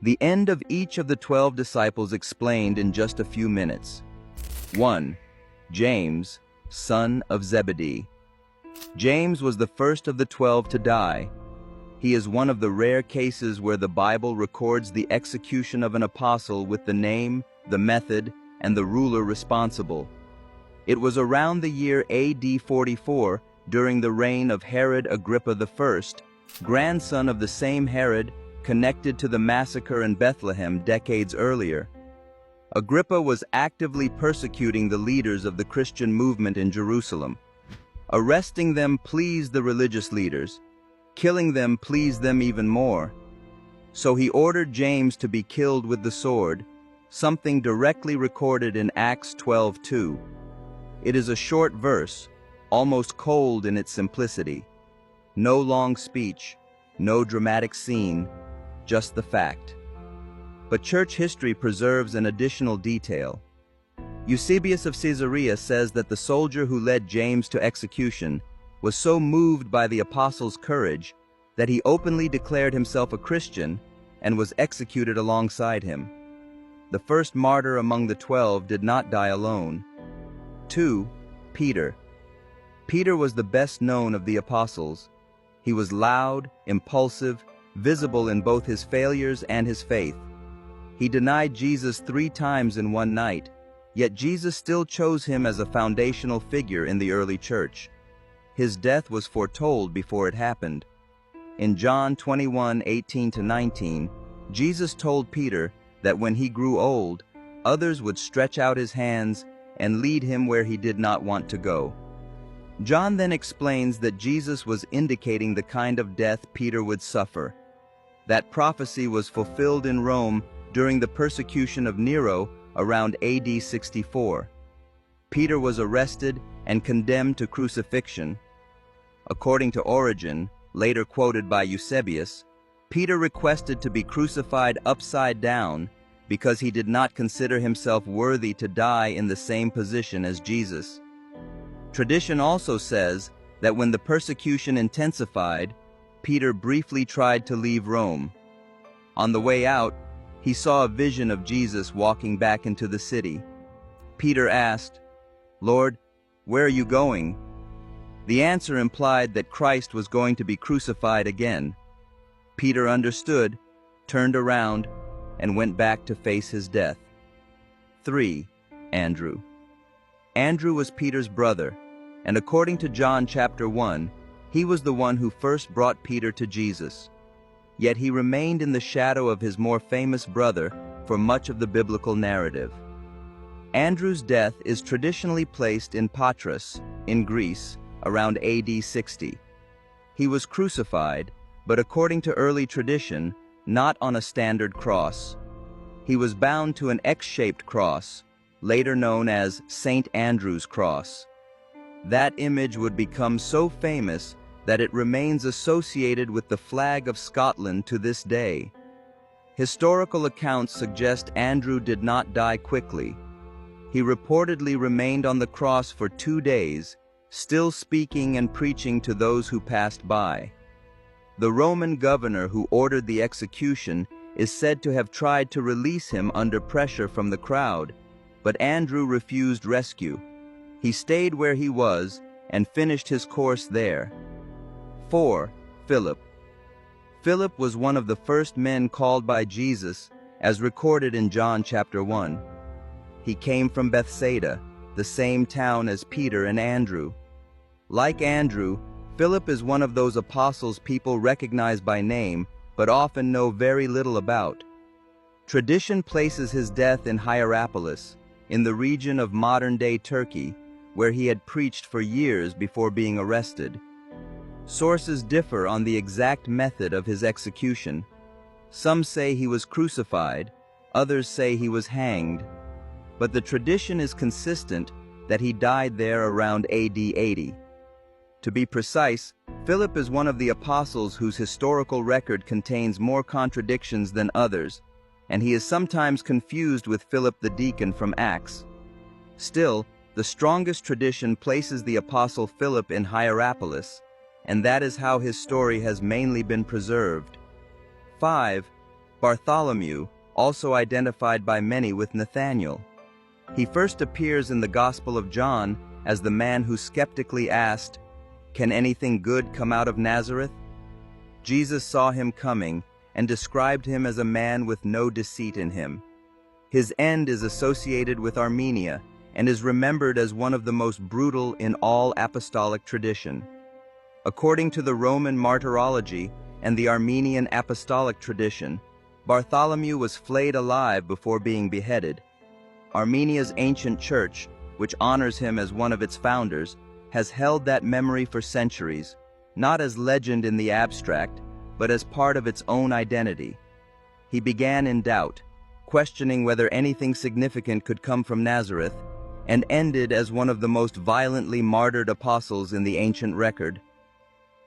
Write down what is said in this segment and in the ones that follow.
The end of each of the 12 disciples explained in just a few minutes. 1. James, son of Zebedee. James was the first of the 12 to die. He is one of the rare cases where the Bible records the execution of an apostle with the name, the method, and the ruler responsible. It was around the year AD 44, during the reign of Herod Agrippa I, grandson of the same Herod connected to the massacre in Bethlehem decades earlier. Agrippa was actively persecuting the leaders of the Christian movement in Jerusalem. Arresting them pleased the religious leaders. Killing them pleased them even more. So he ordered James to be killed with the sword, something directly recorded in Acts 12:2. It is a short verse, almost cold in its simplicity. No long speech, no dramatic scene, just the fact. But church history preserves an additional detail. Eusebius of Caesarea says that the soldier who led James to execution was so moved by the apostle's courage that he openly declared himself a Christian and was executed alongside him. The first martyr among the 12 did not die alone. 2. Peter. Peter was the best known of the apostles. He was loud, impulsive, visible in both his failures and his faith. He denied Jesus 3 times in one night, yet Jesus still chose him as a foundational figure in the early church. His death was foretold before it happened. In John 21:18-19, Jesus told Peter that when he grew old, others would stretch out his hands and lead him where he did not want to go. John then explains that Jesus was indicating the kind of death Peter would suffer. That prophecy was fulfilled in Rome during the persecution of Nero around AD 64. Peter was arrested and condemned to crucifixion. According to Origen, later quoted by Eusebius, Peter requested to be crucified upside down because he did not consider himself worthy to die in the same position as Jesus. Tradition also says that when the persecution intensified, Peter briefly tried to leave Rome. On the way out, he saw a vision of Jesus walking back into the city. Peter asked, "Lord, where are you going?" The answer implied that Christ was going to be crucified again. Peter understood, turned around, and went back to face his death. 3. Andrew. Andrew was Peter's brother, and according to John chapter 1, he was the one who first brought Peter to Jesus. Yet he remained in the shadow of his more famous brother for much of the biblical narrative. Andrew's death is traditionally placed in Patras, in Greece, around AD 60. He was crucified, but according to early tradition, not on a standard cross. He was bound to an X-shaped cross, later known as St. Andrew's Cross. That image would become so famous that it remains associated with the flag of Scotland to this day. Historical accounts suggest Andrew did not die quickly. He reportedly remained on the cross for 2 days, still speaking and preaching to those who passed by. The Roman governor who ordered the execution is said to have tried to release him under pressure from the crowd, but Andrew refused rescue. He stayed where he was and finished his course there. 4. Philip. Philip was one of the first men called by Jesus, as recorded in John chapter 1. He came from Bethsaida, the same town as Peter and Andrew. Like Andrew, Philip is one of those apostles people recognize by name, but often know very little about. Tradition places his death in Hierapolis, in the region of modern-day Turkey, where he had preached for years before being arrested. Sources differ on the exact method of his execution. Some say he was crucified, others say he was hanged. But the tradition is consistent that he died there around AD 80. To be precise, Philip is one of the apostles whose historical record contains more contradictions than others, and he is sometimes confused with Philip the deacon from Acts. Still, the strongest tradition places the apostle Philip in Hierapolis, and that is how his story has mainly been preserved. 5. Bartholomew, also identified by many with Nathanael. He first appears in the Gospel of John as the man who skeptically asked, "Can anything good come out of Nazareth?" Jesus saw him coming and described him as a man with no deceit in him. His end is associated with Armenia and is remembered as one of the most brutal in all apostolic tradition. According to the Roman martyrology and the Armenian apostolic tradition, Bartholomew was flayed alive before being beheaded. Armenia's ancient church, which honors him as one of its founders, has held that memory for centuries, not as legend in the abstract, but as part of its own identity. He began in doubt, questioning whether anything significant could come from Nazareth, and ended as one of the most violently martyred apostles in the ancient record.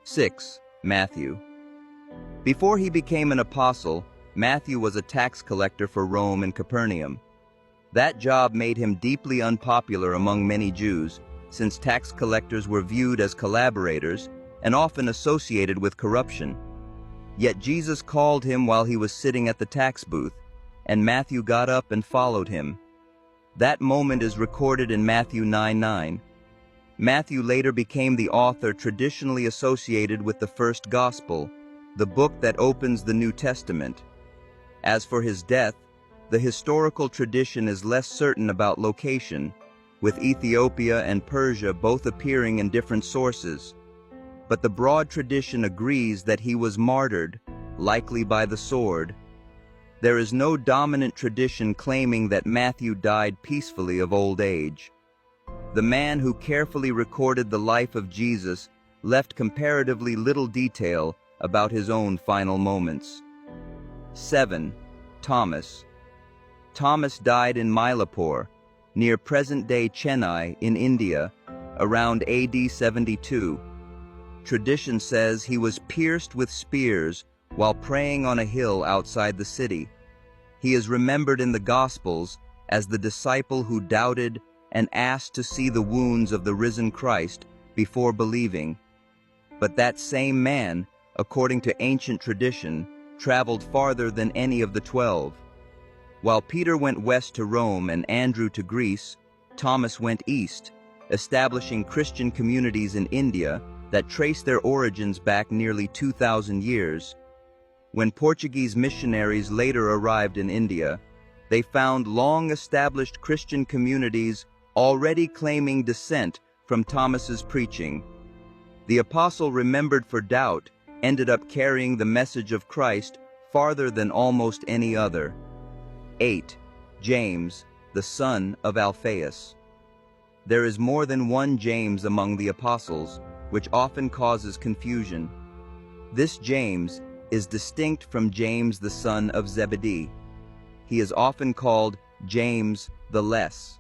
6. Matthew. Before he became an apostle, Matthew was a tax collector for Rome and Capernaum. That job made him deeply unpopular among many Jews, since tax collectors were viewed as collaborators and often associated with corruption. Yet Jesus called him while he was sitting at the tax booth, and Matthew got up and followed him. That moment is recorded in Matthew 9:9. Matthew later became the author traditionally associated with the first gospel, the book that opens the New Testament. As for his death, the historical tradition is less certain about location, with Ethiopia and Persia both appearing in different sources. But the broad tradition agrees that he was martyred, likely by the sword. There is no dominant tradition claiming that Matthew died peacefully of old age. The man who carefully recorded the life of Jesus left comparatively little detail about his own final moments. 7. Thomas. Thomas died in Mylapore, near present-day Chennai in India, around AD 72. Tradition says he was pierced with spears while praying on a hill outside the city. He is remembered in the Gospels as the disciple who doubted and asked to see the wounds of the risen Christ before believing. But that same man, according to ancient tradition, traveled farther than any of the 12. While Peter went west to Rome and Andrew to Greece, Thomas went east, establishing Christian communities in India that trace their origins back nearly 2,000 years. When Portuguese missionaries later arrived in India, they found long-established Christian communities already claiming descent from Thomas's preaching. The apostle, remembered for doubt, ended up carrying the message of Christ farther than almost any other. 8. James, the son of Alphaeus. There is more than one James among the apostles, which often causes confusion. This James is distinct from James the son of Zebedee. He is often called James the Less.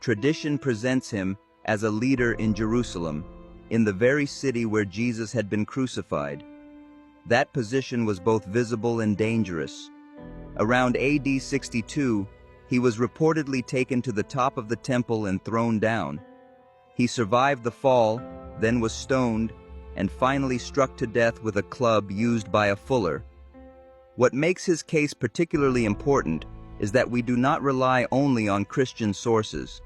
Tradition presents him as a leader in Jerusalem, in the very city where Jesus had been crucified. That position was both visible and dangerous. Around AD 62, he was reportedly taken to the top of the temple and thrown down. He survived the fall, then was stoned, and finally struck to death with a club used by a fuller. What makes his case particularly important is that we do not rely only on Christian sources.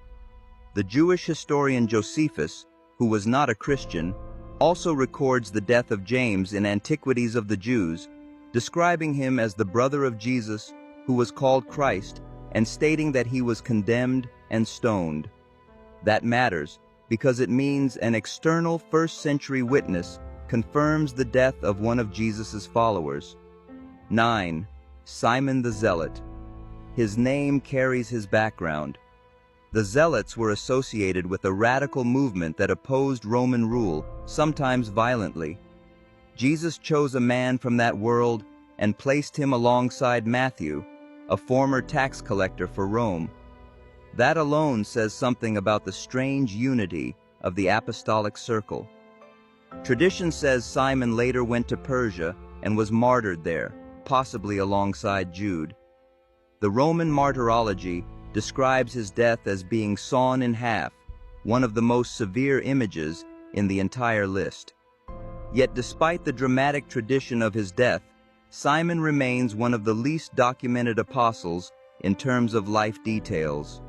The Jewish historian Josephus, who was not a Christian, also records the death of James in Antiquities of the Jews, describing him as the brother of Jesus, who was called Christ, and stating that he was condemned and stoned. That matters, because it means an external first-century witness confirms the death of one of Jesus' followers. 9. Simon the Zealot. His name carries his background. The Zealots were associated with a radical movement that opposed Roman rule, sometimes violently. Jesus chose a man from that world and placed him alongside Matthew, a former tax collector for Rome. That alone says something about the strange unity of the apostolic circle. Tradition says Simon later went to Persia and was martyred there, possibly alongside Jude. The Roman martyrology describes his death as being sawn in half, one of the most severe images in the entire list. Yet despite the dramatic tradition of his death, Simon remains one of the least documented apostles in terms of life details.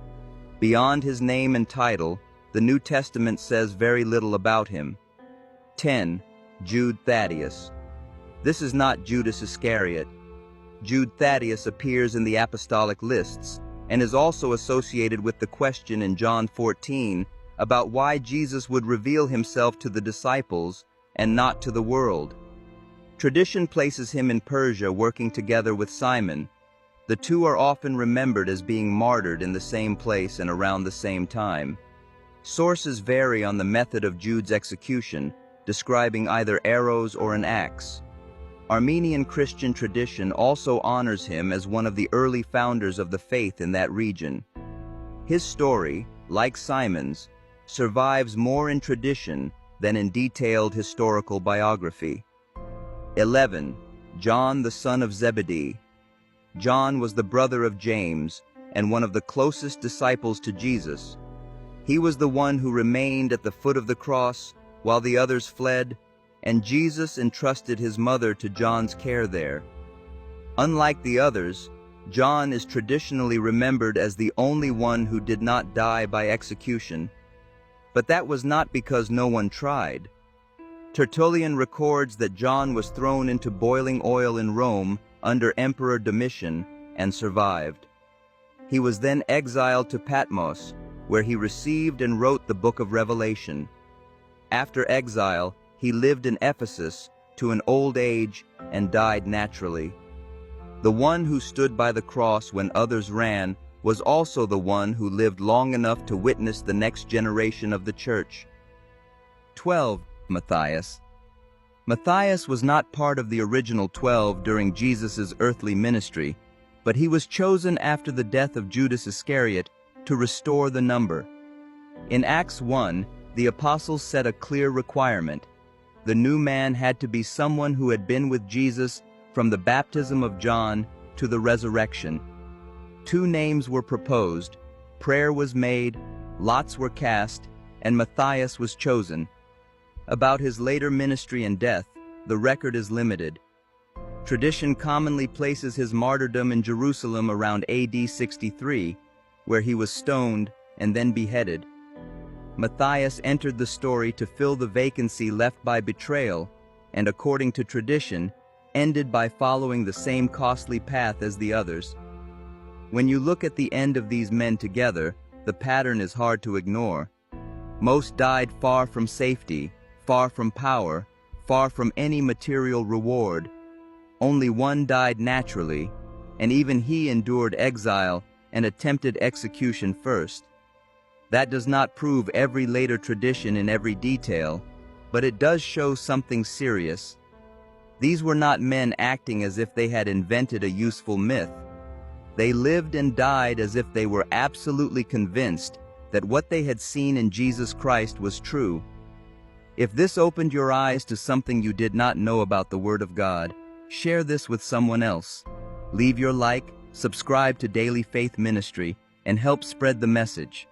Beyond his name and title, the New Testament says very little about him. 10. Jude Thaddeus. This is not Judas Iscariot. Jude Thaddeus appears in the apostolic lists and is also associated with the question in John 14 about why Jesus would reveal himself to the disciples and not to the world. Tradition places him in Persia working together with Simon. The two are often remembered as being martyred in the same place and around the same time. Sources vary on the method of Jude's execution, describing either arrows or an axe. Armenian Christian tradition also honors him as one of the early founders of the faith in that region. His story, like Simon's, survives more in tradition than in detailed historical biography. 11. John the son of Zebedee. John was the brother of James and one of the closest disciples to Jesus. He was the one who remained at the foot of the cross while the others fled, and Jesus entrusted his mother to John's care there. Unlike the others, John is traditionally remembered as the only one who did not die by execution. But that was not because no one tried. Tertullian records that John was thrown into boiling oil in Rome under Emperor Domitian and survived. He was then exiled to Patmos, where he received and wrote the Book of Revelation. After exile, he lived in Ephesus to an old age and died naturally. The one who stood by the cross when others ran was also the one who lived long enough to witness the next generation of the church. 12. Matthias. Matthias was not part of the original 12 during Jesus' earthly ministry, but he was chosen after the death of Judas Iscariot to restore the number. In Acts 1, the apostles set a clear requirement. The new man had to be someone who had been with Jesus from the baptism of John to the resurrection. 2 names were proposed, prayer was made, lots were cast, and Matthias was chosen. About his later ministry and death, the record is limited. Tradition commonly places his martyrdom in Jerusalem around AD 63, where he was stoned and then beheaded. Matthias entered the story to fill the vacancy left by betrayal, and according to tradition, ended by following the same costly path as the others. When you look at the end of these men together, the pattern is hard to ignore. Most died far from safety, far from power, far from any material reward. Only one died naturally, and even he endured exile and attempted execution first. That does not prove every later tradition in every detail, but it does show something serious. These were not men acting as if they had invented a useful myth. They lived and died as if they were absolutely convinced that what they had seen in Jesus Christ was true. If this opened your eyes to something you did not know about the Word of God, share this with someone else. Leave your like, subscribe to Daily Faith Ministry, and help spread the message.